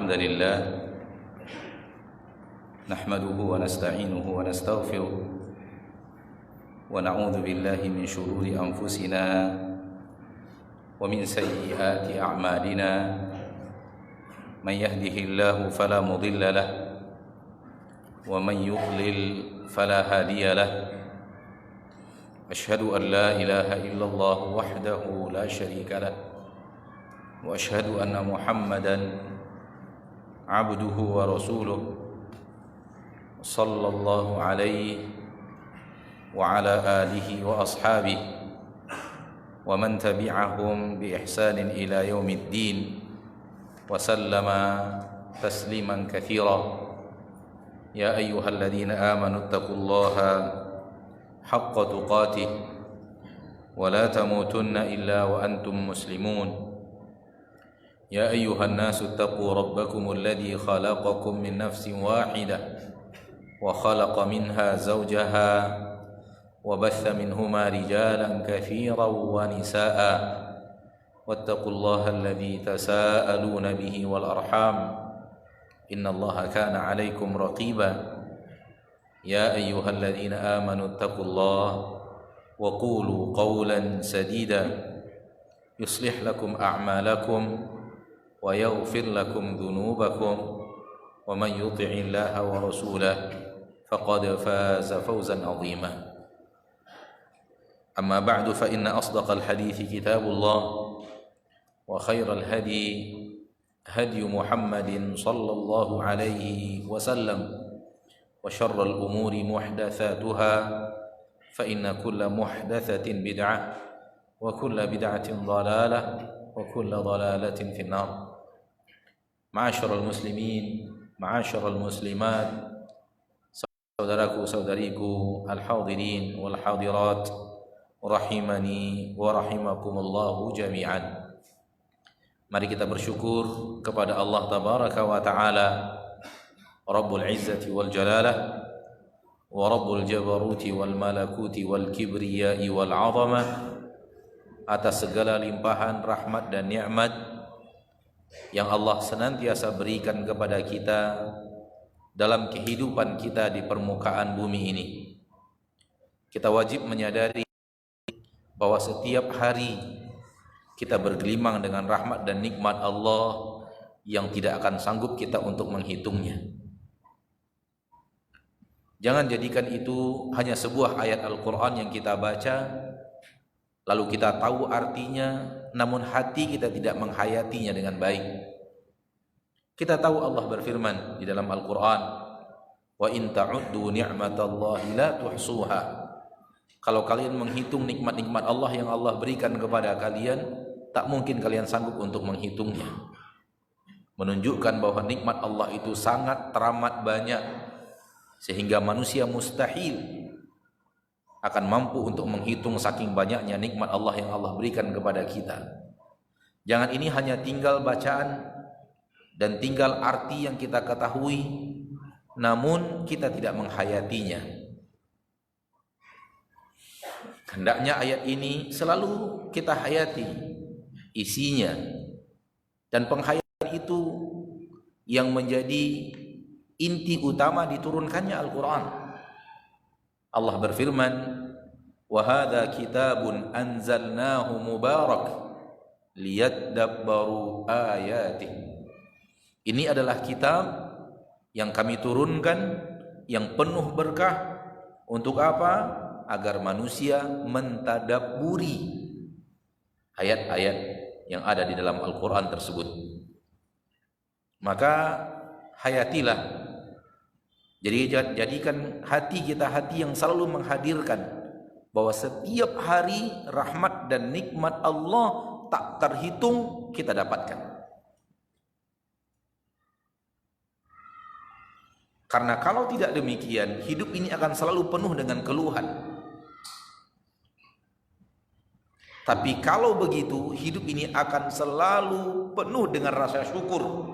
الحمد لله نحمده ونستعينه ونستغفره ونعوذ بالله من شرور أنفسنا ومن سيئات أعمالنا من يهده الله فلا مضل له ومن يضلل فلا هادي له أشهد أن لا إله إلا الله وحده لا شريك له وأشهد أن محمدا عبده ورسوله صلى الله عليه وعلى آله وأصحابه ومن تبعهم بإحسان إلى يوم الدين وسلم تسليما كثيرا يا أيها الذين آمنوا اتقوا الله حق تقاته ولا تموتن إلا وأنتم مسلمون يا أيها الناس اتقوا ربكم الذي خلقكم من نفس واحدة وخلق منها زوجها وبث منهما رجالا كثيرا ونساء واتقوا الله الذي تساءلون به والأرحام إن الله كان عليكم رقيبا يا أيها الذين آمنوا اتقوا الله وقولوا قولا سديدا يصلح لكم أعمالكم ويغفر لكم ذنوبكم ومن يطع الله ورسوله فقد فاز فوزا عظيما أما بعد فإن أصدق الحديث كتاب الله وخير الهدي هدي محمد صلى الله عليه وسلم وشر الأمور محدثاتها فإن كل محدثة بدعة وكل بدعة ضلالة وكل ضلالة في النار معاشر المسلمين معاشر المسلمات saudaraku saudariku al-hadirin wal hadirat rahimani wa rahimakumullahu jami'an. Mari kita bersyukur kepada Allah tabaraka wa taala Rabbul Izzati wal Jalalah wa Rabbul Jabaruti wal Malakuti wal Kibriyai wal Azamah atas segala limpahan rahmat dan nikmat yang Allah senantiasa berikan kepada kita dalam kehidupan kita di permukaan bumi ini. Kita wajib menyadari bahwa setiap hari kita bergelimang dengan rahmat dan nikmat Allah yang tidak akan sanggup kita untuk menghitungnya. Jangan jadikan itu hanya sebuah ayat Al-Quran yang kita baca lalu kita tahu artinya, namun hati kita tidak menghayatinya dengan baik. Kita tahu Allah berfirman di dalam Al-Quran, wa in ta'uddu ni'matallahi la tuhsuha. Kalau kalian menghitung nikmat-nikmat Allah yang Allah berikan kepada kalian, tak mungkin kalian sanggup untuk menghitungnya. Menunjukkan bahwa nikmat Allah itu sangat teramat banyak, sehingga manusia mustahil akan mampu untuk menghitung saking banyaknya nikmat Allah yang Allah berikan kepada kita. Jangan ini hanya tinggal bacaan dan tinggal arti yang kita ketahui, namun kita tidak menghayatinya. Hendaknya ayat ini selalu kita hayati isinya, dan penghayatan itu yang menjadi inti utama diturunkannya Al-Quran. Allah berfirman, wa hadza kitabun anzalnahu mubarak liyadabbaru ayatihi. Ini adalah kitab yang kami turunkan yang penuh berkah. Untuk apa? Agar manusia mentadabburi ayat-ayat yang ada di dalam Al-Quran tersebut. Maka hayatilah. Jadi jadikan hati kita hati yang selalu menghadirkan bahwa setiap hari rahmat dan nikmat Allah tak terhitung kita dapatkan. Karena kalau tidak demikian, hidup ini akan selalu penuh dengan keluhan. Tapi kalau begitu, hidup ini akan selalu penuh dengan rasa syukur.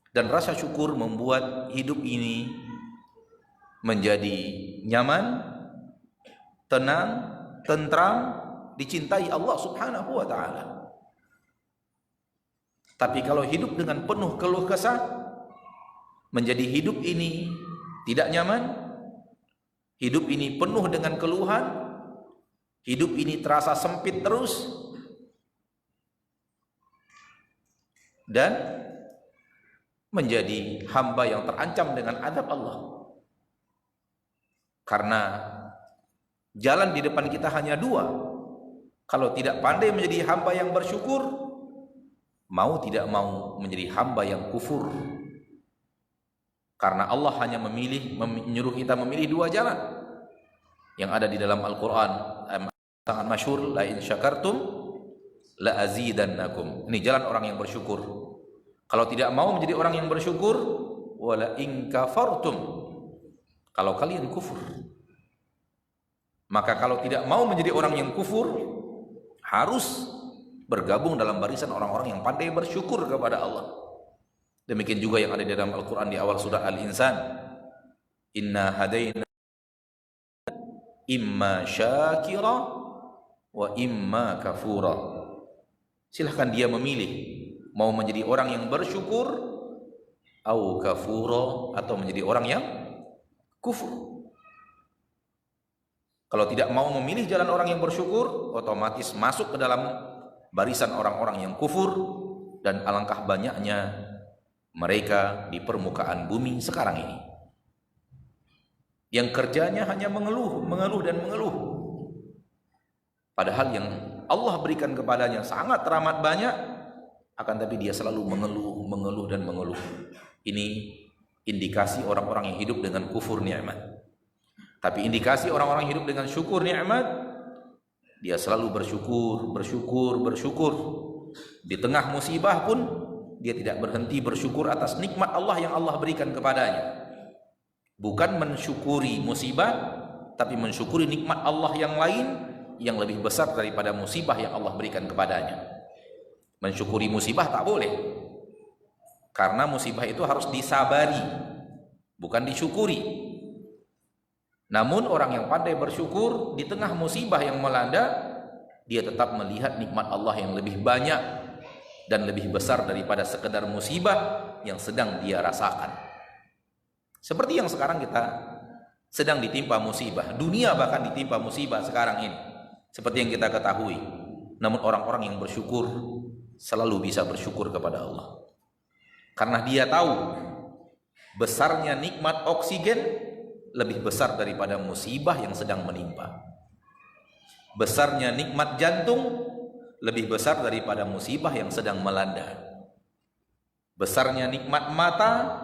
Dan rasa syukur membuat hidup ini menjadi nyaman, tenang, tentram, dicintai Allah Subhanahu wa taala. Tapi kalau hidup dengan penuh keluh kesah, menjadi hidup ini tidak nyaman, hidup ini penuh dengan keluhan, hidup ini terasa sempit terus, dan menjadi hamba yang terancam dengan azab Allah. Karena jalan di depan kita hanya dua. Kalau tidak pandai menjadi hamba yang bersyukur, mau tidak mau menjadi hamba yang kufur. Karena Allah hanya menyuruh kita memilih dua jalan yang ada di dalam Al-Quran, sangat masyhur, la in syakartum la azidannakum. Ini jalan orang yang bersyukur. Kalau tidak mau menjadi orang yang bersyukur, wala in kafartum, kalau kalian kufur. Maka kalau tidak mau menjadi orang yang kufur, harus bergabung dalam barisan orang-orang yang pandai bersyukur kepada Allah. Demikian juga yang ada di dalam Al-Quran di awal surah Al-Insan, inna hadaina imma syakira wa imma kafura. Silahkan dia memilih mau menjadi orang yang bersyukur au kafura, atau menjadi orang yang kufur. Kalau tidak mau memilih jalan orang yang bersyukur, otomatis masuk ke dalam barisan orang-orang yang kufur, dan alangkah banyaknya mereka di permukaan bumi sekarang ini yang kerjanya hanya mengeluh dan mengeluh, padahal yang Allah berikan kepadanya sangat teramat banyak, akan tapi dia selalu mengeluh dan mengeluh. Ini indikasi orang-orang yang hidup dengan kufur nikmat. Tapi indikasi orang-orang hidup dengan syukur nikmat, dia selalu bersyukur. Di tengah musibah pun dia tidak berhenti bersyukur atas nikmat Allah yang Allah berikan kepadanya. Bukan mensyukuri musibah, tapi mensyukuri nikmat Allah yang lain yang lebih besar daripada musibah yang Allah berikan kepadanya. Mensyukuri musibah tak boleh, karena musibah itu harus disabari, bukan disyukuri. Namun orang yang pandai bersyukur di tengah musibah yang melanda, dia tetap melihat nikmat Allah yang lebih banyak dan lebih besar daripada sekedar musibah yang sedang dia rasakan. Seperti yang sekarang kita sedang ditimpa musibah, dunia bahkan ditimpa musibah sekarang ini, seperti yang kita ketahui. Namun orang-orang yang bersyukur selalu bisa bersyukur kepada Allah, karena dia tahu besarnya nikmat oksigen lebih besar daripada musibah yang sedang menimpa. Besarnya nikmat jantung lebih besar daripada musibah yang sedang melanda. Besarnya nikmat mata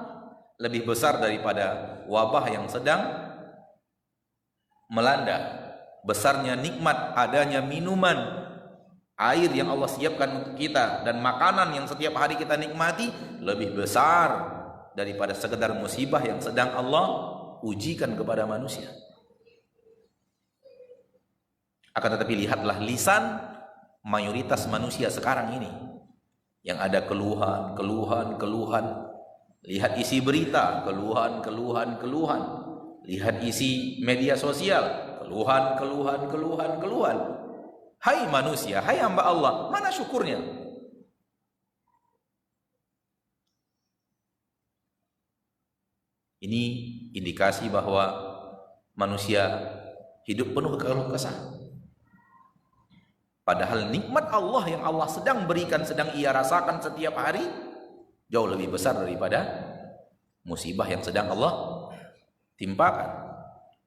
lebih besar daripada wabah yang sedang melanda. Besarnya nikmat adanya minuman, air yang Allah siapkan untuk kita, dan makanan yang setiap hari kita nikmati lebih besar daripada sekedar musibah yang sedang Allah ujikan kepada manusia. Akan tetapi lihatlah lisan mayoritas manusia sekarang ini, yang ada keluhan. Lihat isi berita, keluhan. Lihat isi media sosial, keluhan. Hai manusia, hai hamba Allah, mana syukurnya? Ini indikasi bahwa manusia hidup penuh keluh kesah. Padahal nikmat Allah yang Allah sedang berikan, sedang ia rasakan setiap hari, jauh lebih besar daripada musibah yang sedang Allah timpakan.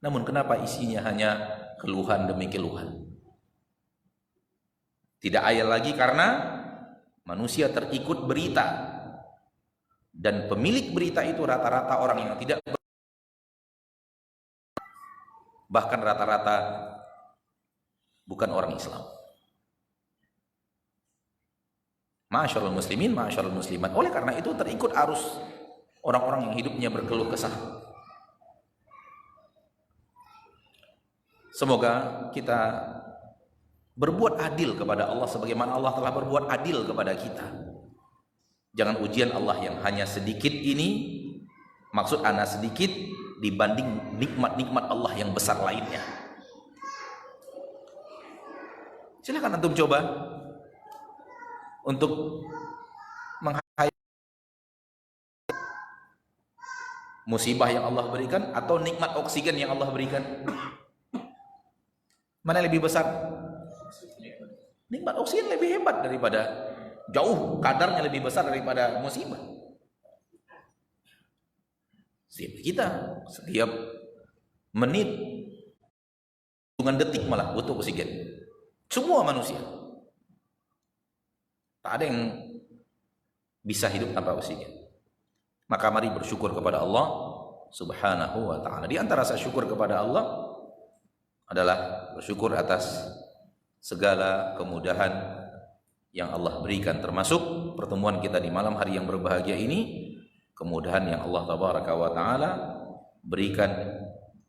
Namun kenapa isinya hanya keluhan demi keluhan? Tidak ayal lagi karena manusia terikut berita, dan pemilik berita itu rata-rata orang yang tidak, bahkan rata-rata bukan orang Islam. Ma'asyarul muslimin, ma'asyarul muslimat. Oleh karena itu terikut arus orang-orang yang hidupnya berkeluh kesah. Semoga kita berbuat adil kepada Allah sebagaimana Allah telah berbuat adil kepada kita. Jangan ujian Allah yang hanya sedikit ini, maksud ana sedikit, dibanding nikmat-nikmat Allah yang besar lainnya. Silakan antum coba untuk musibah yang Allah berikan atau nikmat oksigen yang Allah berikan? Mana yang lebih besar? Nikmat oksigen lebih hebat daripada, jauh kadarnya lebih besar daripada musibah. Setiap menit, hitungan detik malah butuh oksigen. Semua manusia. Tak ada yang bisa hidup tanpa oksigen. Maka mari bersyukur kepada Allah Subhanahu wa ta'ala. Di antara rasa syukur kepada Allah adalah bersyukur atas segala kemudahan yang Allah berikan, termasuk pertemuan kita di malam hari yang berbahagia ini. Kemudahan yang Allah tabaraka wa ta'ala berikan,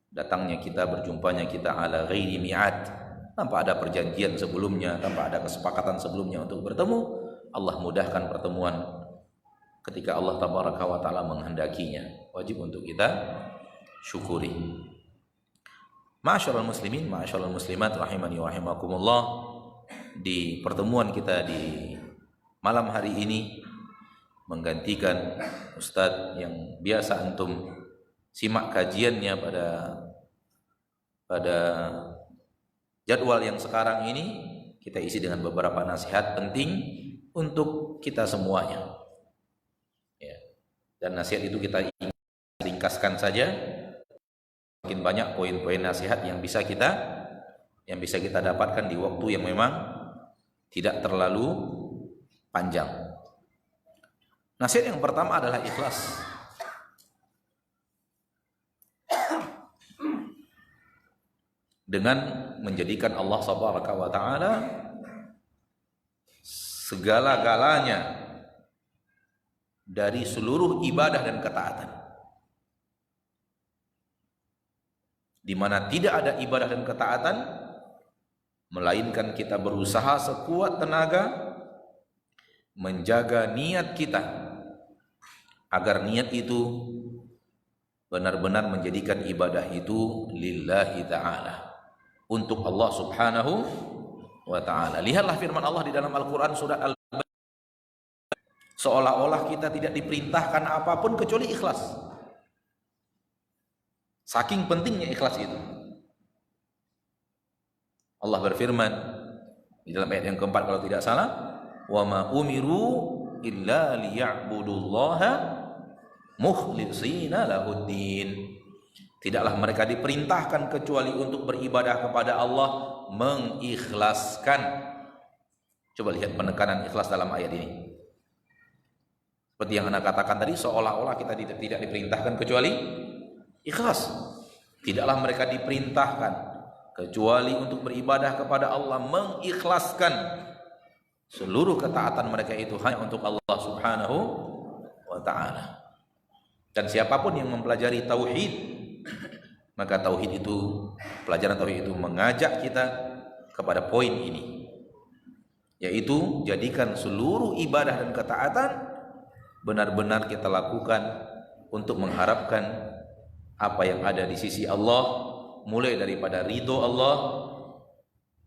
datangnya kita, berjumpanya kita ala ghairi mi'ad, tanpa ada perjanjian sebelumnya, tanpa ada kesepakatan sebelumnya untuk bertemu. Allah mudahkan pertemuan ketika Allah tabaraka wa ta'ala menghendakinya. Wajib untuk kita syukuri. Ma'asyiral muslimin, ma'asyiral muslimat, rahimani wa rahimakumullah. Di pertemuan kita di malam hari ini menggantikan Ustadz yang biasa antum simak kajiannya pada jadwal yang sekarang ini, kita isi dengan beberapa nasihat penting untuk kita semuanya. Ya. Dan nasihat itu kita ringkaskan saja. Makin banyak poin-poin nasihat yang bisa kita dapatkan di waktu yang memang tidak terlalu panjang. Nasihat yang pertama adalah ikhlas. Dengan menjadikan Allah subhanahu wa ta'ala segala-galanya dari seluruh ibadah dan ketaatan. Di mana tidak ada ibadah dan ketaatan melainkan kita berusaha sekuat tenaga menjaga niat kita agar niat itu benar-benar menjadikan ibadah itu lillahi ta'ala, untuk Allah subhanahu wa ta'ala. Lihatlah firman Allah di dalam Al-Quran surat Al-Baqarah, seolah-olah kita tidak diperintahkan apapun kecuali ikhlas. Saking pentingnya ikhlas itu. Allah berfirman di dalam ayat yang keempat kalau tidak salah, wa ma umiru illa liya'budullaha mukhlishina lahuddin. Tidaklah mereka diperintahkan kecuali untuk beribadah kepada Allah mengikhlaskan. Coba lihat penekanan ikhlas dalam ayat ini. Seperti yang Anda katakan tadi, seolah-olah kita tidak diperintahkan kecuali ikhlas. Tidaklah mereka diperintahkan kecuali untuk beribadah kepada Allah mengikhlaskan seluruh ketaatan mereka itu hanya untuk Allah subhanahu wa ta'ala. Dan siapapun yang mempelajari tauhid, maka tauhid itu, pelajaran tauhid itu mengajak kita kepada poin ini, yaitu jadikan seluruh ibadah dan ketaatan benar-benar kita lakukan untuk mengharapkan apa yang ada di sisi Allah, mulai daripada ridho Allah,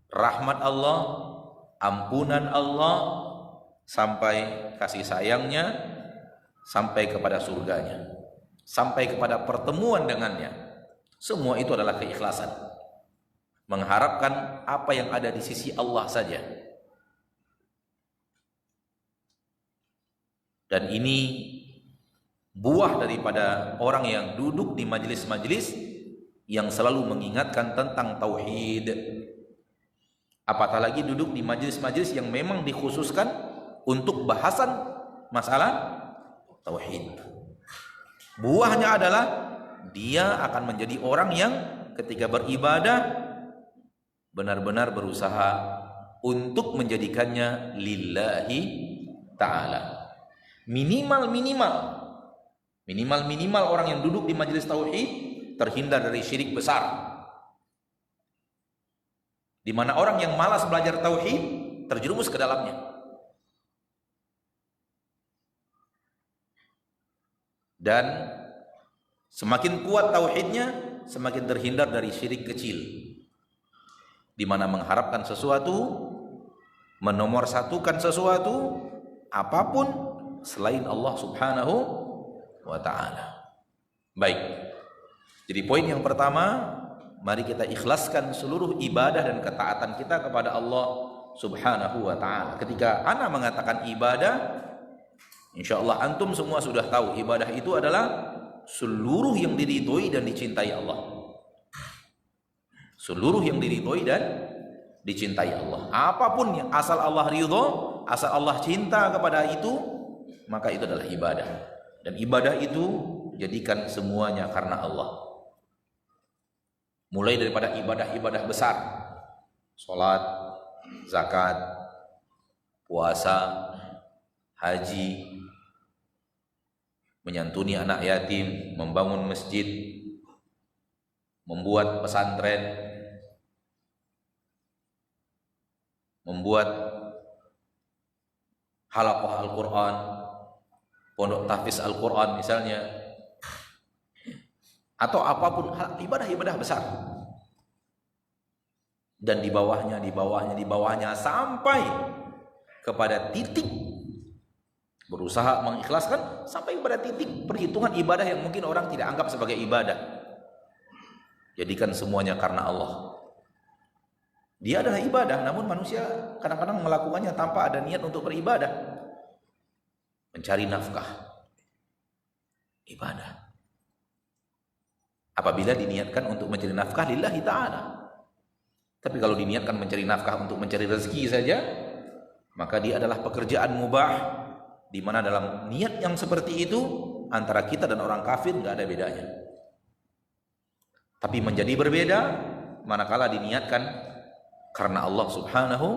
rahmat Allah, ampunan Allah, sampai kasih sayangnya, sampai kepada surganya, sampai kepada pertemuan dengannya. Semua itu adalah keikhlasan, mengharapkan apa yang ada di sisi Allah saja. Dan ini buah daripada orang yang duduk di majelis-majelis yang selalu mengingatkan tentang tauhid. Apatah lagi duduk di majelis-majelis yang memang dikhususkan untuk bahasan masalah tauhid. Buahnya adalah dia akan menjadi orang yang ketika beribadah benar-benar berusaha untuk menjadikannya lillahi ta'ala. Minimal orang yang duduk di majelis tauhid terhindar dari syirik besar, di mana orang yang malas belajar tauhid terjerumus ke dalamnya. Dan semakin kuat tauhidnya, semakin terhindar dari syirik kecil, di mana mengharapkan sesuatu, menomorsatukan sesuatu, apapun selain Allah subhanahu wa ta'ala. Baik. Jadi poin yang pertama, mari kita ikhlaskan seluruh ibadah dan ketaatan kita kepada Allah Subhanahu wa taala. Ketika ana mengatakan ibadah, insyaallah antum semua sudah tahu ibadah itu adalah seluruh yang diridhoi dan dicintai Allah. Seluruh yang diridhoi dan dicintai Allah. Apapun yang asal Allah ridho, asal Allah cinta kepada itu, maka itu adalah ibadah. Dan ibadah itu jadikan semuanya karena Allah. Mulai daripada ibadah-ibadah besar, sholat, zakat, puasa, haji, menyantuni anak yatim, membangun masjid, membuat pesantren, membuat halaqah Al-Quran, pondok tahfiz Al-Quran misalnya, atau apapun ibadah-ibadah besar. Dan di bawahnya sampai kepada titik berusaha mengikhlaskan sampai kepada titik perhitungan ibadah yang mungkin orang tidak anggap sebagai ibadah. Jadikan semuanya karena Allah. Dia adalah ibadah, namun manusia kadang-kadang melakukannya tanpa ada niat untuk beribadah. Mencari nafkah, ibadah. Apabila diniatkan untuk mencari nafkah lillahi ta'ala. Tapi kalau diniatkan mencari nafkah untuk mencari rezeki saja, maka dia adalah pekerjaan mubah, di mana dalam niat yang seperti itu antara kita dan orang kafir nggak ada bedanya. Tapi menjadi berbeda manakala diniatkan karena Allah Subhanahu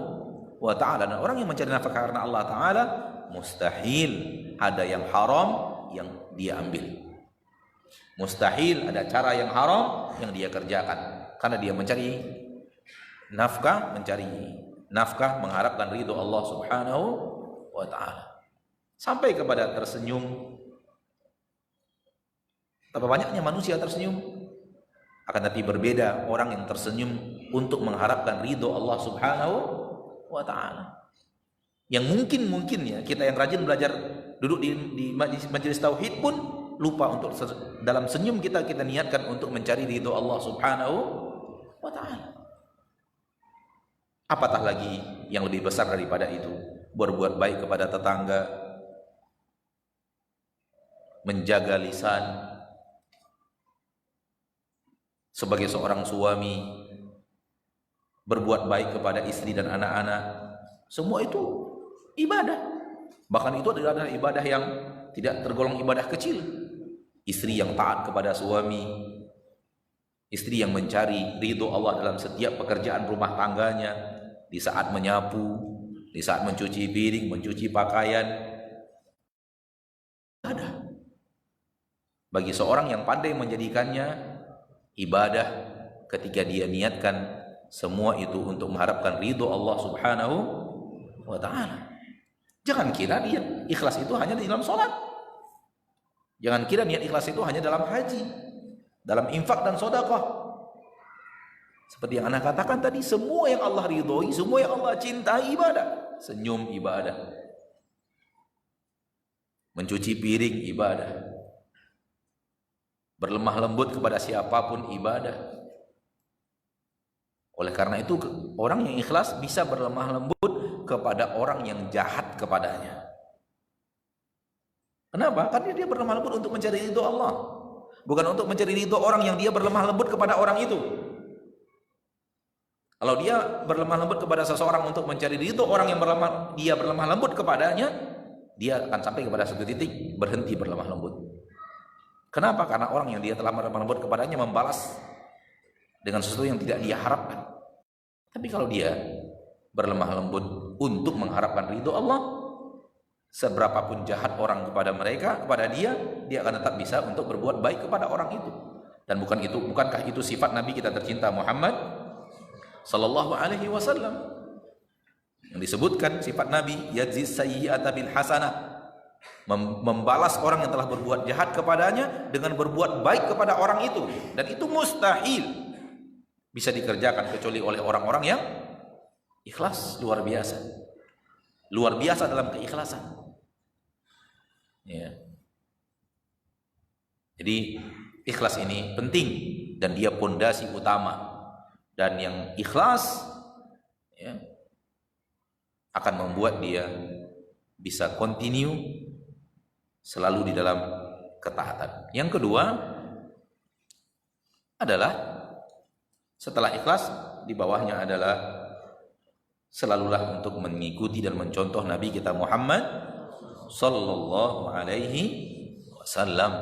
wa ta'ala. Dan orang yang mencari nafkah karena Allah Ta'ala, mustahil ada yang haram yang dia ambil. Mustahil ada cara yang haram yang dia kerjakan. Karena dia mencari nafkah mengharapkan ridho Allah Subhanahu wa ta'ala. Sampai kepada tersenyum. Betapa banyaknya manusia tersenyum. Akan tapi berbeda orang yang tersenyum untuk mengharapkan ridho Allah Subhanahu wa ta'ala. Yang mungkin ya kita yang rajin belajar duduk di majelis tauhid pun lupa untuk dalam senyum kita niatkan untuk mencari ridho Allah Subhanahu wa ta'ala. Apatah lagi yang lebih besar daripada itu, berbuat baik kepada tetangga, menjaga lisan sebagai seorang suami, berbuat baik kepada istri dan anak-anak, semua itu ibadah. Bahkan itu adalah ibadah yang tidak tergolong ibadah kecil. Istri yang taat kepada suami, istri yang mencari ridho Allah dalam setiap pekerjaan rumah tangganya, di saat menyapu, di saat mencuci piring, mencuci pakaian. Ada bagi seorang yang pandai menjadikannya ibadah ketika dia niatkan semua itu untuk mengharapkan ridho Allah Subhanahu wa ta'ala. Jangan kira niat ikhlas itu hanya di dalam sholat. Jangan kira niat ikhlas itu hanya dalam haji, dalam infak dan sedekah. Seperti yang Anda katakan tadi, semua yang Allah ridhoi, semua yang Allah cintai ibadah. Senyum ibadah, mencuci piring ibadah, berlemah lembut kepada siapapun ibadah. Oleh karena itu orang yang ikhlas bisa berlemah lembut kepada orang yang jahat kepadanya. Kenapa? Karena dia berlemah lembut untuk mencari ridho Allah, bukan untuk mencari ridho orang yang dia berlemah lembut kepada orang itu. Kalau dia berlemah lembut kepada seseorang untuk mencari ridho orang yang dia berlemah lembut kepadanya, dia akan sampai kepada satu titik berhenti berlemah lembut. Kenapa? Karena orang yang dia telah berlemah lembut kepadanya membalas dengan sesuatu yang tidak dia harapkan. Tapi kalau dia berlemah lembut untuk mengharapkan ridho Allah, seberapapun jahat orang kepada dia akan tetap bisa untuk berbuat baik kepada orang itu. Dan bukankah itu sifat Nabi kita tercinta Muhammad sallallahu alaihi wasallam yang disebutkan sifat Nabi, yajzi sayyi'ata bil hasanah, membalas orang yang telah berbuat jahat kepadanya dengan berbuat baik kepada orang itu. Dan itu mustahil bisa dikerjakan kecuali oleh orang-orang yang ikhlas. Luar biasa dalam keikhlasan ya. Jadi Ikhlas ini penting dan dia pondasi utama. Dan yang ikhlas ya, akan membuat dia bisa continue selalu di dalam ketaatan. Yang kedua adalah setelah ikhlas, di bawahnya adalah selalulah untuk mengikuti dan mencontoh Nabi kita Muhammad sallallahu alaihi wasallam.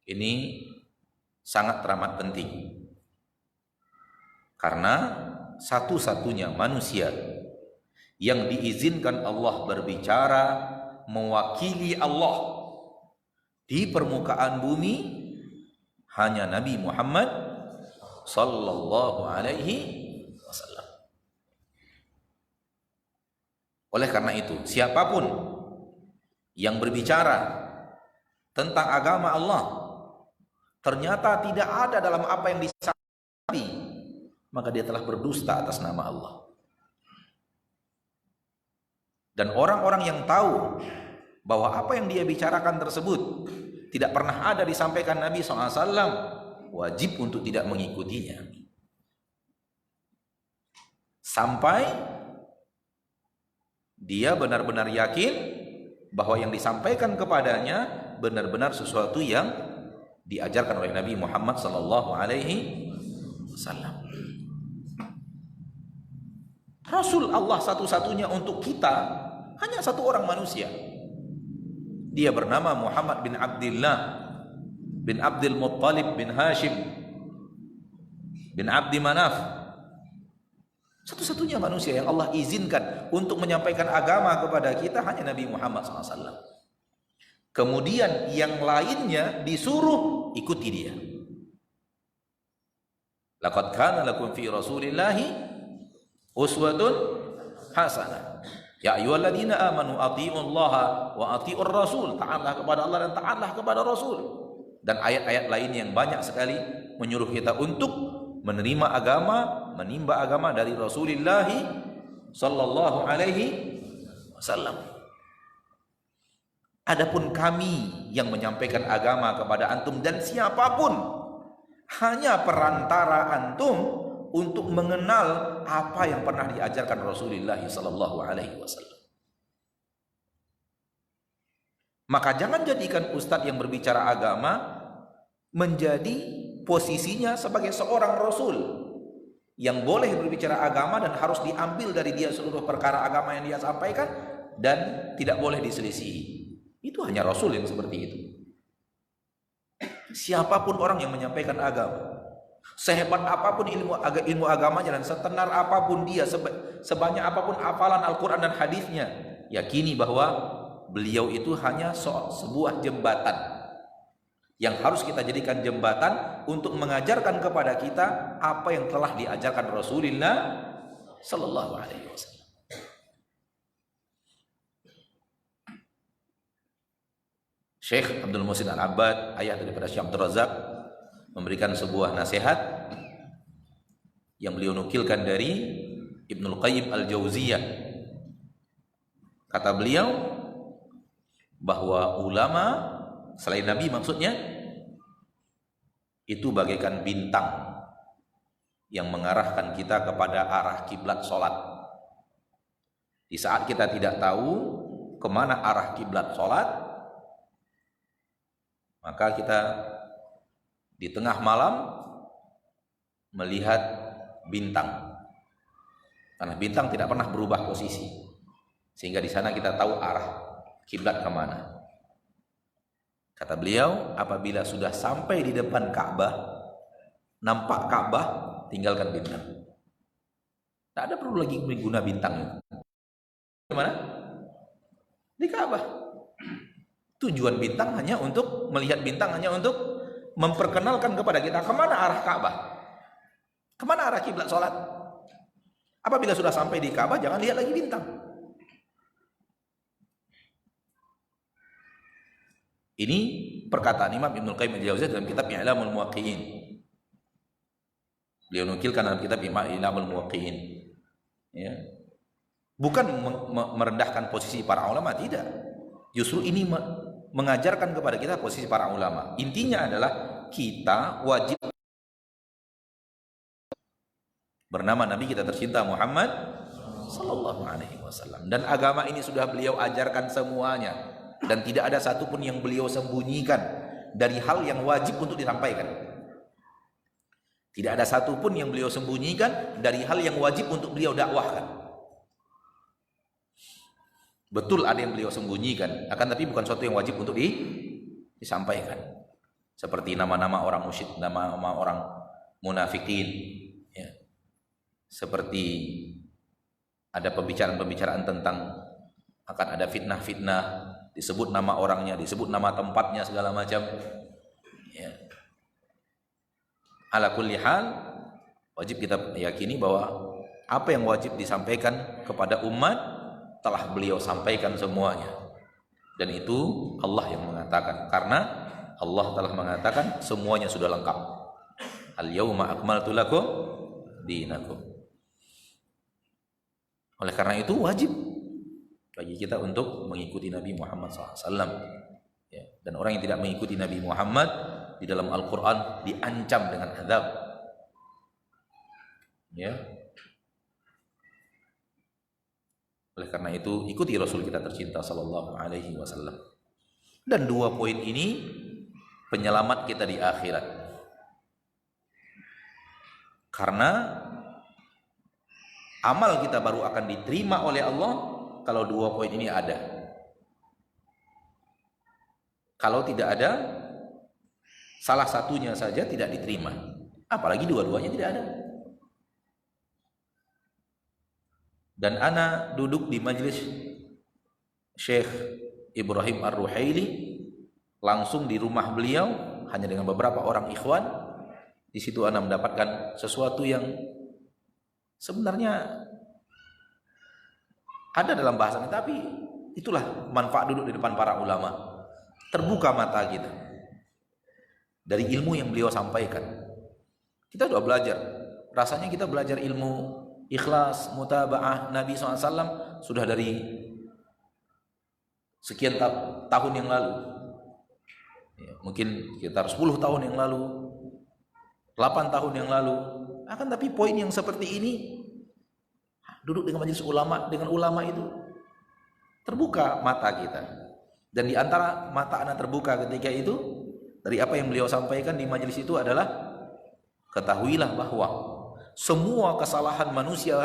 Ini sangat teramat penting. Karena satu-satunya manusia yang diizinkan Allah berbicara mewakili Allah di permukaan bumi hanya Nabi Muhammad sallallahu alaihi wasallam. Oleh karena itu, siapapun yang berbicara tentang agama Allah ternyata tidak ada dalam apa yang disampaikan, maka dia telah berdusta atas nama Allah. Dan orang-orang yang tahu bahwa apa yang dia bicarakan tersebut tidak pernah ada disampaikan Nabi SAW, wajib untuk tidak mengikutinya. Sampai dia benar-benar yakin bahwa yang disampaikan kepadanya benar-benar sesuatu yang diajarkan oleh Nabi Muhammad sallallahu alaihi wasallam. Rasul Allah satu-satunya untuk kita hanya satu orang manusia. Dia bernama Muhammad bin Abdullah bin Abdul Muttalib bin Hashim bin Abdi Manaf. Satu-satunya manusia yang Allah izinkan untuk menyampaikan agama kepada kita hanya Nabi Muhammad SAW. Kemudian yang lainnya disuruh ikuti dia. Laqad kana lakum fi Rasulillahi uswatun hasanah. Ya ayyuhalladzina amanu athi'ullaha wa athi'ur rasul. Taatlah kepada Allah dan taatlah kepada Rasul. Dan ayat-ayat lain yang banyak sekali menyuruh kita untuk menerima agama, menimba agama dari Rasulullah sallallahu alaihi wasallam. Adapun kami yang menyampaikan agama kepada antum dan siapapun hanya perantara antum untuk mengenal apa yang pernah diajarkan Rasulullah sallallahu alaihi wasallam. Maka jangan jadikan ustadz yang berbicara agama menjadi posisinya sebagai seorang rasul yang boleh berbicara agama dan harus diambil dari dia seluruh perkara agama yang dia sampaikan dan tidak boleh diselisihi. Itu hanya rasul yang seperti itu. Siapapun orang yang menyampaikan agama, sehebat apapun ilmu agamanya dan setenar apapun dia, sebanyak apapun hafalan Al-Quran dan hadisnya, yakini bahwa beliau itu hanya sebuah jembatan yang harus kita jadikan jembatan untuk mengajarkan kepada kita apa yang telah diajarkan Rasulullah sallallahu alaihi wasallam. Syekh Abdul Muhsin Al-Abbad, ayah daripada Syekh Abdul Razak, memberikan sebuah nasihat yang beliau nukilkan dari Ibnul Qayyim Al-Jauziyah. Kata beliau bahwa ulama selain Nabi maksudnya itu bagaikan bintang yang mengarahkan kita kepada arah kiblat sholat. Di saat kita tidak tahu kemana arah kiblat sholat, maka kita di tengah malam melihat bintang, karena bintang tidak pernah berubah posisi, sehingga di sana kita tahu arah kiblat kemana. Kata beliau, apabila sudah sampai di depan Ka'bah, nampak Ka'bah, tinggalkan bintang. Tak ada perlu lagi mengguna bintang. Di mana? Di Ka'bah. Tujuan bintang hanya untuk melihat bintang, hanya untuk memperkenalkan kepada kita kemana arah Ka'bah, kemana arah kiblat sholat. Apabila sudah sampai di Ka'bah, jangan lihat lagi bintang. Ini perkataan Imam Ibnul Qayyim Al-Jauziyah dalam kitab I'lamul Muwaqqi'in. Beliau nukilkan dalam kitab I'lamul Muwaqqi'in. Ya. Bukan merendahkan posisi para ulama, tidak. Justru ini mengajarkan kepada kita posisi para ulama. Intinya adalah kita wajib bernama Nabi kita tercinta Muhammad sallallahu alaihi wasallam, dan agama ini sudah beliau ajarkan semuanya, dan tidak ada satupun yang beliau sembunyikan dari hal yang wajib untuk disampaikan. Tidak ada satupun yang beliau sembunyikan dari hal yang wajib untuk beliau dakwahkan. Betul ada yang beliau sembunyikan, akan tapi bukan sesuatu yang wajib untuk disampaikan. Seperti nama-nama orang musyrik, nama-nama orang munafikin, ya. Seperti ada pembicaraan-pembicaraan tentang akan ada fitnah-fitnah, disebut nama orangnya, disebut nama tempatnya, segala macam. Ya. Ala kulli hal, wajib kita yakini bahwa apa yang wajib disampaikan kepada umat telah beliau sampaikan semuanya, dan itu Allah yang mengatakan, karena Allah telah mengatakan semuanya sudah lengkap. Al-yauma akmaltu lakum dinakum. Oleh karena itu wajib bagi kita untuk mengikuti Nabi Muhammad SAW, ya. Dan orang yang tidak mengikuti Nabi Muhammad di dalam Al-Quran diancam dengan azab, ya. Oleh karena itu ikuti Rasul kita tercinta sallallahu alaihi wasallam. Dan dua poin ini penyelamat kita di akhirat. Karena amal kita baru akan diterima oleh Allah kalau dua poin ini ada. Kalau tidak ada, salah satunya saja tidak diterima, apalagi dua-duanya tidak ada. Dan ana duduk di majelis Syekh Ibrahim Ar-Ruhaili, langsung di rumah beliau, hanya dengan beberapa orang ikhwan. Di situ ana mendapatkan sesuatu yang sebenarnya ada dalam bahasa kita, tapi itulah manfaat duduk di depan para ulama. Terbuka mata kita dari ilmu yang beliau sampaikan. Kita sudah belajar, rasanya kita belajar ilmu ikhlas, mutaba'ah Nabi SAW sudah dari sekian tahun yang lalu, ya, mungkin sekitar 10 tahun yang lalu, 8 tahun yang lalu. Akan tapi poin yang seperti ini, duduk dengan majelis ulama, dengan ulama itu terbuka mata kita. Dan di antara mata anak terbuka ketika itu, dari apa yang beliau sampaikan di majelis itu adalah, ketahuilah bahwa semua kesalahan manusia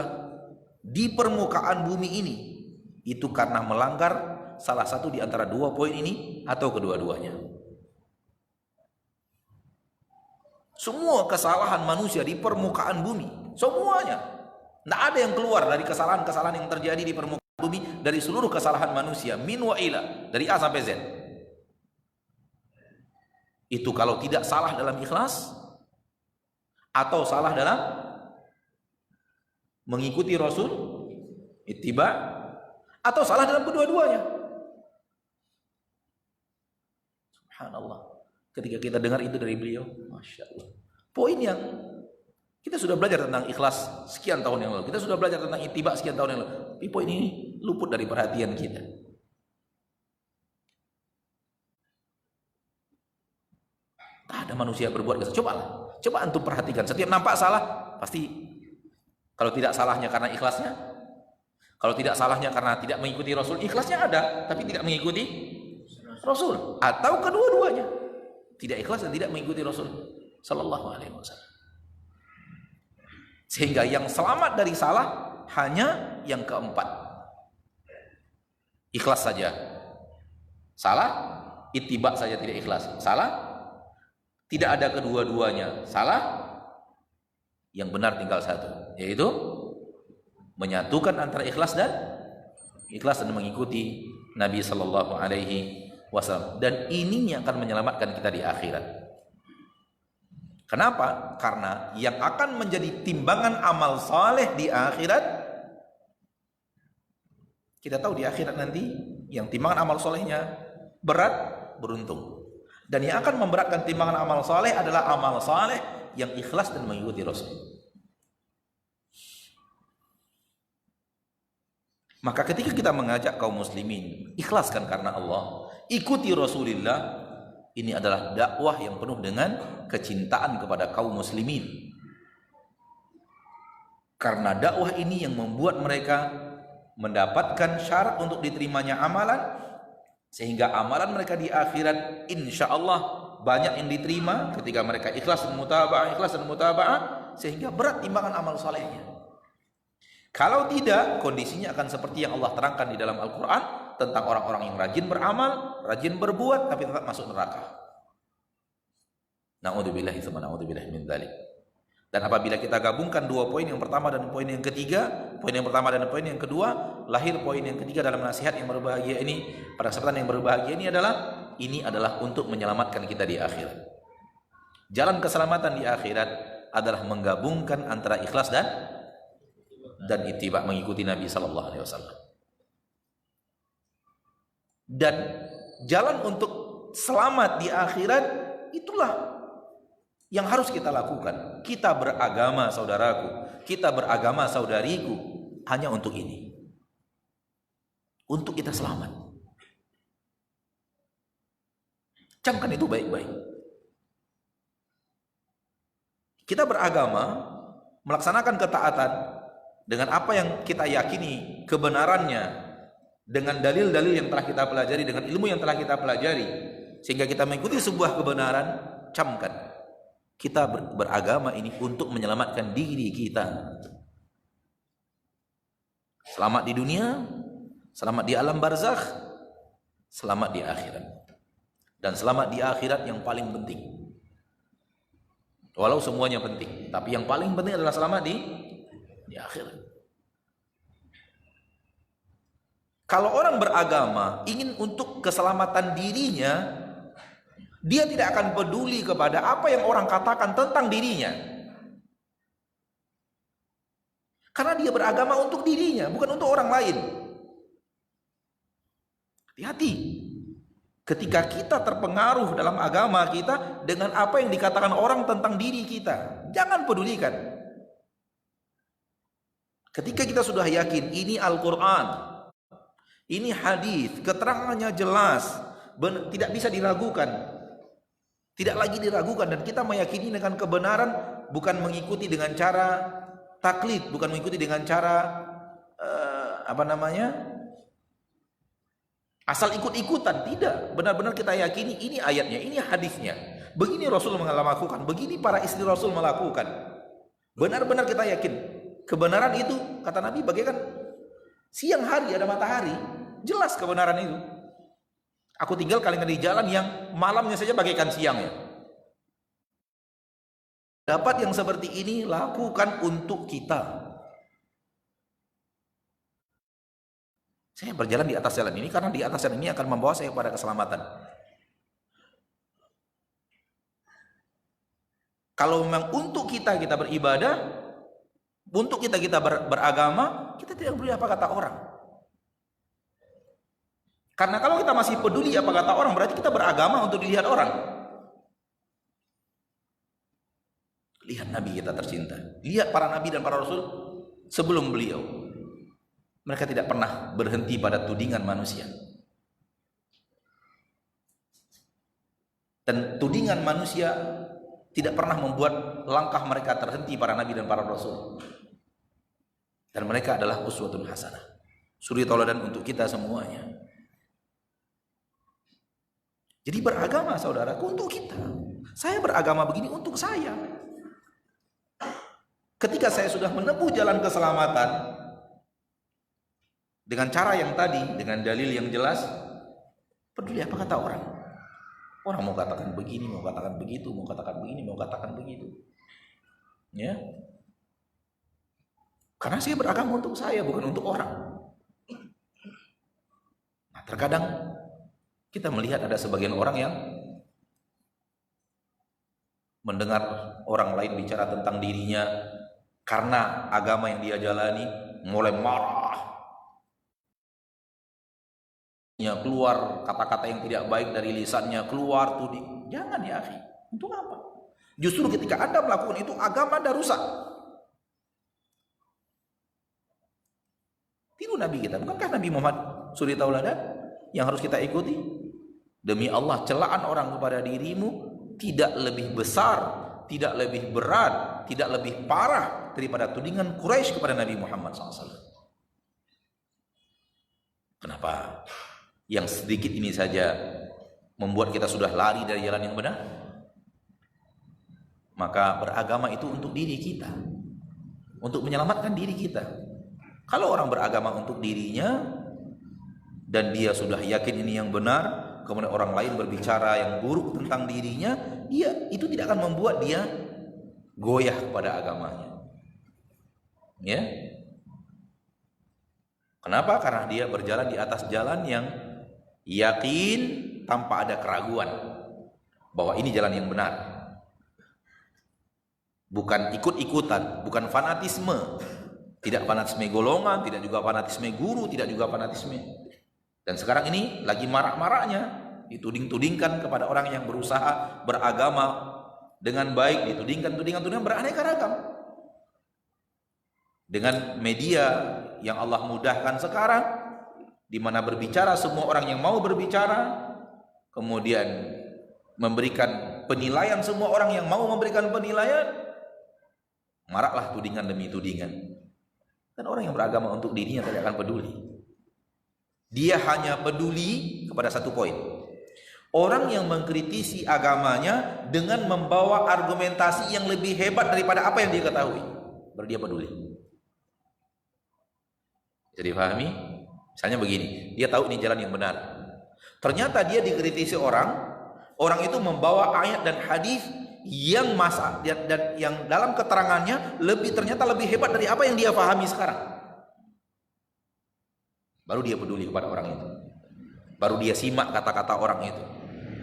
di permukaan bumi ini itu karena melanggar salah satu di antara dua poin ini atau kedua-duanya. Semua kesalahan manusia di permukaan bumi, semuanya, tidak ada yang keluar dari kesalahan-kesalahan yang terjadi di permukaan bumi, dari seluruh kesalahan manusia, min wa ila, dari A sampai Z. Itu kalau tidak salah dalam ikhlas atau salah dalam mengikuti Rasul, ittiba, atau salah dalam kedua-duanya. Subhanallah. Ketika kita dengar itu dari beliau, Masya Allah. Poin yang kita sudah belajar tentang ikhlas sekian tahun yang lalu, kita sudah belajar tentang ittiba sekian tahun yang lalu, tapi poin ini luput dari perhatian kita. Tak ada manusia berbuat kesalahan. Coba antum perhatikan, setiap nampak salah pasti, kalau tidak salahnya karena ikhlasnya, kalau tidak salahnya karena tidak mengikuti Rasul, ikhlasnya ada tapi tidak mengikuti Rasul, atau kedua-duanya, tidak ikhlas dan tidak mengikuti Rasul sallallahu alaihi wasallam. Sehingga yang selamat dari salah hanya yang keempat, ikhlas saja salah, ittiba saja tidak ikhlas salah, tidak ada kedua-duanya salah, yang benar tinggal satu, yaitu menyatukan antara ikhlas dan mengikuti Nabi sallallahu alaihi wasallam. Dan ini yang akan menyelamatkan kita di akhirat. Kenapa? Karena yang akan menjadi timbangan amal saleh di akhirat, kita tahu di akhirat nanti yang timbangan amal salehnya berat, beruntung. Dan yang akan memberatkan timbangan amal saleh adalah amal saleh yang ikhlas dan mengikuti Rasul. Maka ketika kita mengajak kaum muslimin, ikhlaskan karena Allah, ikuti Rasulullah. Ini adalah dakwah yang penuh dengan kecintaan kepada kaum muslimin. Karena dakwah ini yang membuat mereka mendapatkan syarat untuk diterimanya amalan, sehingga amalan mereka di akhirat insya Allah banyak yang diterima ketika mereka ikhlas dan mutaba'ah, sehingga berat timbangan amal salehnya. Kalau tidak, kondisinya akan seperti yang Allah terangkan di dalam Al-Quran tentang orang-orang yang rajin beramal, rajin berbuat, tapi tetap masuk neraka. Na'udzubillahi tsumma na'udzubillahi min dzalik. Dan apabila kita gabungkan dua poin yang pertama dan poin yang ketiga, poin yang pertama dan poin yang kedua, lahir poin yang ketiga dalam nasihat yang berbahagia ini, pada kesempatan yang berbahagia ini adalah untuk menyelamatkan kita di akhirat. Jalan keselamatan di akhirat adalah menggabungkan antara ikhlas dan ittiba, mengikuti Nabi sallallahu alaihi wasallam. Dan jalan untuk selamat di akhirat itulah yang harus kita lakukan. Kita beragama, saudaraku, kita beragama, saudariku, hanya untuk ini, untuk kita selamat. Camkan itu baik-baik. Kita beragama, melaksanakan ketaatan dengan apa yang kita yakini kebenarannya, dengan dalil-dalil yang telah kita pelajari, dengan ilmu yang telah kita pelajari, sehingga kita mengikuti sebuah kebenaran. Camkan, kita beragama ini untuk menyelamatkan diri kita. Selamat di dunia, selamat di alam barzakh, selamat di akhirat. Dan selamat di akhirat yang paling penting. Walau semuanya penting, tapi yang paling penting adalah selamat di akhirat. Kalau orang beragama ingin untuk keselamatan dirinya, dia tidak akan peduli kepada apa yang orang katakan tentang dirinya. Karena dia beragama untuk dirinya, bukan untuk orang lain. Hati-hati ketika kita terpengaruh dalam agama kita dengan apa yang dikatakan orang tentang diri kita. Jangan pedulikan. Ketika kita sudah yakin ini Al-Quran, ini hadis, keterangannya jelas, tidak bisa diragukan, tidak lagi diragukan, dan kita meyakini dengan kebenaran, bukan mengikuti dengan cara taklid, bukan mengikuti dengan cara asal ikut-ikutan. Tidak, benar-benar kita yakini ini ayatnya, ini hadisnya, begini Rasul melakukan, begini para istri Rasul melakukan. Benar-benar kita yakin kebenaran itu, kata Nabi, bagaikan siang hari ada matahari, jelas kebenaran itu. Aku tinggal kalian di jalan yang malamnya saja bagaikan siangnya. Dapat yang seperti ini lakukan untuk kita. Saya berjalan di atas jalan ini karena di atas jalan ini akan membawa saya kepada keselamatan. Kalau memang untuk kita beribadah, untuk kita beragama, kita tidak peduli apa kata orang. Karena kalau kita masih peduli apa kata orang, berarti kita beragama untuk dilihat orang. Lihat Nabi kita tercinta, lihat para Nabi dan para Rasul sebelum beliau. Mereka tidak pernah berhenti pada tudingan manusia. Dan tudingan manusia tidak pernah membuat langkah mereka terhenti, para Nabi dan para Rasul. Dan mereka adalah uswatun hasanah, suri tauladan untuk kita semuanya. Jadi beragama, saudaraku, untuk kita. Saya beragama begini untuk saya. Ketika saya sudah menempuh jalan keselamatan dengan cara yang tadi, dengan dalil yang jelas, peduli apa kata orang. Orang mau katakan begini, mau katakan begitu, mau katakan begini, mau katakan begitu. Ya. Karena saya beragama untuk saya, bukan untuk orang. Nah, terkadang kita melihat ada sebagian orang yang mendengar orang lain bicara tentang dirinya karena agama yang dia jalani, mulai marah, keluar kata-kata yang tidak baik dari lisannya, keluar tuding. Jangan ya akhi, untuk apa? Justru ketika Anda melakukan itu, agama Anda rusak. Tiru Nabi kita, bukankah Nabi Muhammad suri tauladan yang harus kita ikuti? Demi Allah, celaan orang kepada dirimu tidak lebih besar, tidak lebih berat, tidak lebih parah daripada tudingan Quraisy kepada Nabi Muhammad SAW. Kenapa? Yang sedikit ini saja membuat kita sudah lari dari jalan yang benar. Maka beragama itu untuk diri kita, untuk menyelamatkan diri kita. Kalau orang beragama untuk dirinya dan dia sudah yakin ini yang benar, kemudian orang lain berbicara yang buruk tentang dirinya, dia itu tidak akan membuat dia goyah kepada agamanya. Ya. Kenapa? Karena dia berjalan di atas jalan yang yakin tanpa ada keraguan bahwa ini jalan yang benar. Bukan ikut-ikutan, bukan fanatisme. Tidak fanatisme golongan, tidak juga fanatisme guru, tidak juga fanatisme. Dan sekarang ini lagi marak-maraknya dituding-tudingkan kepada orang yang berusaha beragama dengan baik, ditudingkan beraneka ragam. Dengan media yang Allah mudahkan sekarang, di mana berbicara semua orang yang mau berbicara, kemudian memberikan penilaian semua orang yang mau memberikan penilaian, maraklah tudingan demi tudingan. Dan orang yang beragama untuk dirinya tidak akan peduli. Dia hanya peduli kepada satu poin. Orang yang mengkritisi agamanya dengan membawa argumentasi yang lebih hebat daripada apa yang dia ketahui, baru dia peduli. Jadi pahami? Misalnya begini, dia tahu ini jalan yang benar. Ternyata dia dikritisi orang itu membawa ayat dan hadis yang dan yang dalam keterangannya ternyata lebih hebat dari apa yang dia pahami sekarang. Baru dia peduli kepada orang itu. Baru dia simak kata-kata orang itu.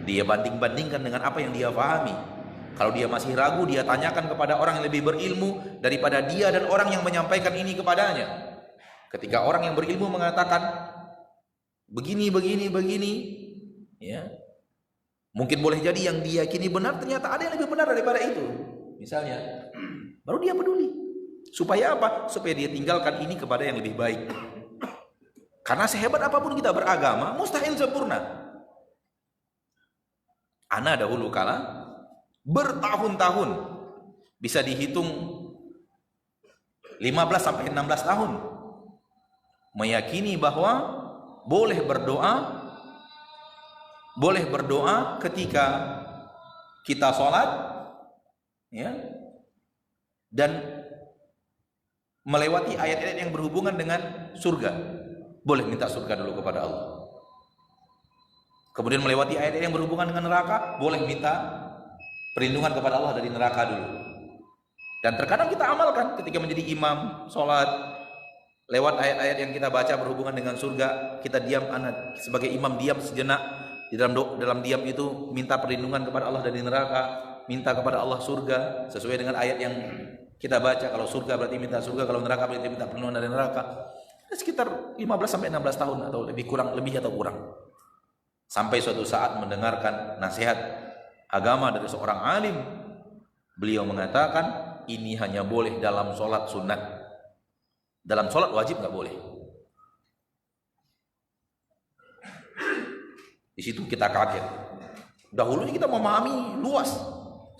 Dia banding-bandingkan dengan apa yang dia pahami. Kalau dia masih ragu, dia tanyakan kepada orang yang lebih berilmu daripada dia dan orang yang menyampaikan ini kepadanya. Ketika orang yang berilmu mengatakan begini, ya, mungkin boleh jadi yang diyakini benar, ternyata ada yang lebih benar daripada itu. Misalnya, baru dia peduli. Supaya apa? Supaya dia tinggalkan ini kepada yang lebih baik. Karena sehebat apapun kita beragama, mustahil sempurna. Ana dahulu kala bertahun-tahun, bisa dihitung 15 sampai 16 tahun, meyakini bahwa boleh berdoa ketika kita sholat, ya, dan melewati ayat-ayat yang berhubungan dengan surga. Boleh minta surga dulu kepada Allah. Kemudian melewati ayat-ayat yang berhubungan dengan neraka, boleh minta perlindungan kepada Allah dari neraka dulu. Dan terkadang kita amalkan ketika menjadi imam sholat, lewat ayat-ayat yang kita baca berhubungan dengan surga, kita diam, sebagai imam diam sejenak. Di dalam diam itu minta perlindungan kepada Allah dari neraka, minta kepada Allah surga sesuai dengan ayat yang kita baca. Kalau surga berarti minta surga, kalau neraka berarti minta perlindungan dari neraka. Sekitar 15 sampai 16 tahun atau lebih atau kurang. Sampai suatu saat mendengarkan nasihat agama dari seorang alim. Beliau mengatakan ini hanya boleh dalam sholat sunat. Dalam sholat wajib nggak boleh. Di situ kita kaget. Dahulunya kita memahami luas.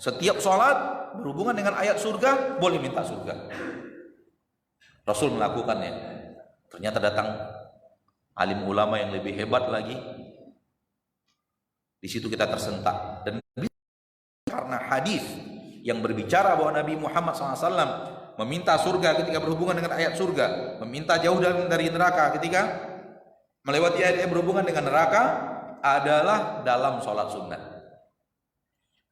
Setiap sholat berhubungan dengan ayat surga, boleh minta surga. Rasul melakukannya. Ternyata datang alim ulama yang lebih hebat lagi. Di situ kita tersentak. Dan karena hadis yang berbicara bahwa Nabi Muhammad SAW meminta surga ketika berhubungan dengan ayat surga, meminta jauh dari neraka ketika melewati ayat yang berhubungan dengan neraka adalah dalam sholat sunnah.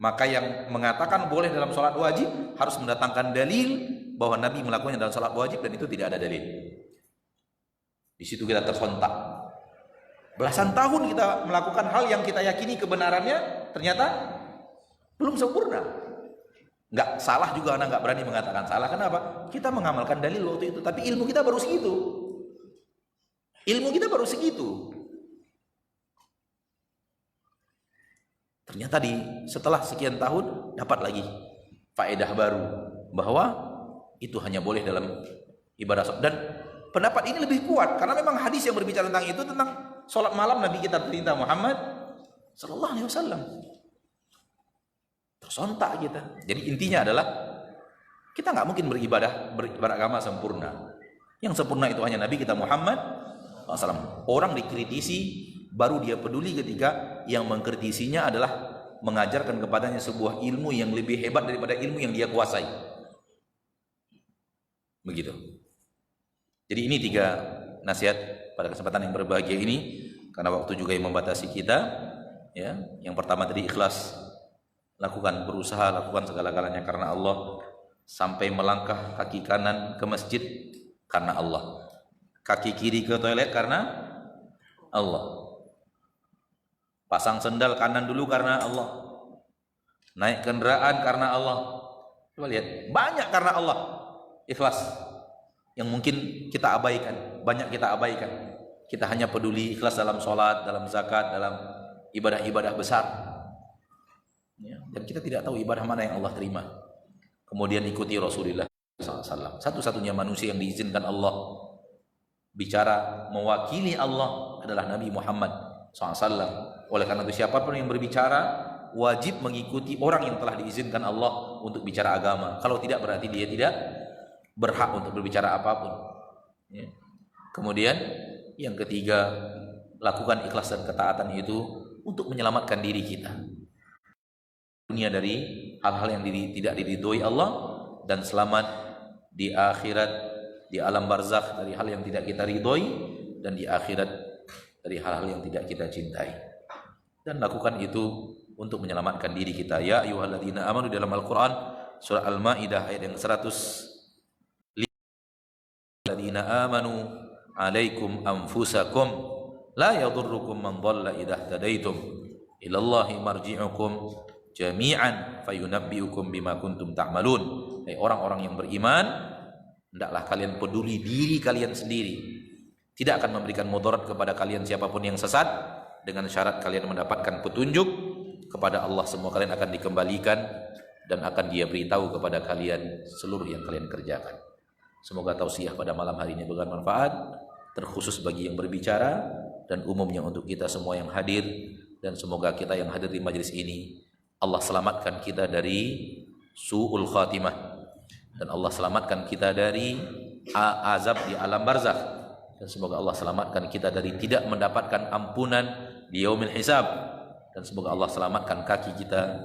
Maka yang mengatakan boleh dalam sholat wajib harus mendatangkan dalil bahwa Nabi melakukannya dalam sholat wajib, dan itu tidak ada dalil. Di situ kita tersentak. Belasan tahun kita melakukan hal yang kita yakini kebenarannya, ternyata belum sempurna. Nggak salah juga, anak nggak berani mengatakan salah. Kenapa? Kita mengamalkan dalil waktu itu, tapi ilmu kita baru segitu. Ternyata setelah sekian tahun dapat lagi faedah baru bahwa itu hanya boleh dalam ibadah sholat. Dan pendapat ini lebih kuat karena memang hadis yang berbicara tentang itu, tentang sholat malam Nabi kita tercinta Muhammad sallallahu alaihi wasallam. Tersontak kita. Jadi intinya adalah kita nggak mungkin beragama sempurna. Yang sempurna itu hanya Nabi kita Muhammad SAW. Orang dikritisi baru dia peduli ketika yang mengkritisinya adalah mengajarkan kepadanya sebuah ilmu yang lebih hebat daripada ilmu yang dia kuasai. Begitu. Jadi ini 3 nasihat pada kesempatan yang berbahagia ini, karena waktu juga yang membatasi kita. Ya, yang pertama tadi ikhlas, berusaha lakukan segala-galanya karena Allah, sampai melangkah kaki kanan ke masjid karena Allah, kaki kiri ke toilet karena Allah, pasang sendal kanan dulu karena Allah, naik kendaraan karena Allah. Coba lihat, banyak karena Allah. Ikhlas yang mungkin kita abaikan, banyak kita abaikan. Kita hanya peduli ikhlas dalam sholat, dalam zakat, dalam ibadah-ibadah besar, ya, dan kita tidak tahu ibadah mana yang Allah terima. Kemudian ikuti Rasulullah SAW, satu-satunya manusia yang diizinkan Allah bicara mewakili Allah adalah Nabi Muhammad SAW. Oleh karena itu siapapun yang berbicara wajib mengikuti orang yang telah diizinkan Allah untuk bicara agama. Kalau tidak, berarti dia tidak berhak untuk berbicara apapun, ya. Kemudian yang ketiga, lakukan ikhlas dan ketaatan itu untuk menyelamatkan diri kita dunia dari hal-hal yang tidak diridhoi Allah, dan selamat di akhirat, di alam barzakh dari hal yang tidak kita ridhoi, dan di akhirat dari hal-hal yang tidak kita cintai. Dan lakukan itu untuk menyelamatkan diri kita. Ya ayyuhalladzina amanu, dalam Al-Quran surah Al-Ma'idah ayat yang 100, alladzina amanu alaikum anfusakum la yadurrukum man dhalla idza ihtadaitum ilallahi marji'ukum jami'an fayunabbi'ukum bima kuntum ta'malun. Hai orang-orang yang beriman, hendaklah kalian peduli diri kalian sendiri. Tidak akan memberikan mudarat kepada kalian siapapun yang sesat, dengan syarat kalian mendapatkan petunjuk kepada Allah. Semua kalian akan dikembalikan dan akan Dia beritahu kepada kalian seluruh yang kalian kerjakan. Semoga tausiah pada malam hari ini bermanfaat, terkhusus bagi yang berbicara dan umumnya untuk kita semua yang hadir. Dan semoga kita yang hadir di majelis ini Allah selamatkan kita dari su'ul khatimah, dan Allah selamatkan kita dari azab di alam barzakh, dan semoga Allah selamatkan kita dari tidak mendapatkan ampunan di yaumil hisab, dan semoga Allah selamatkan kaki kita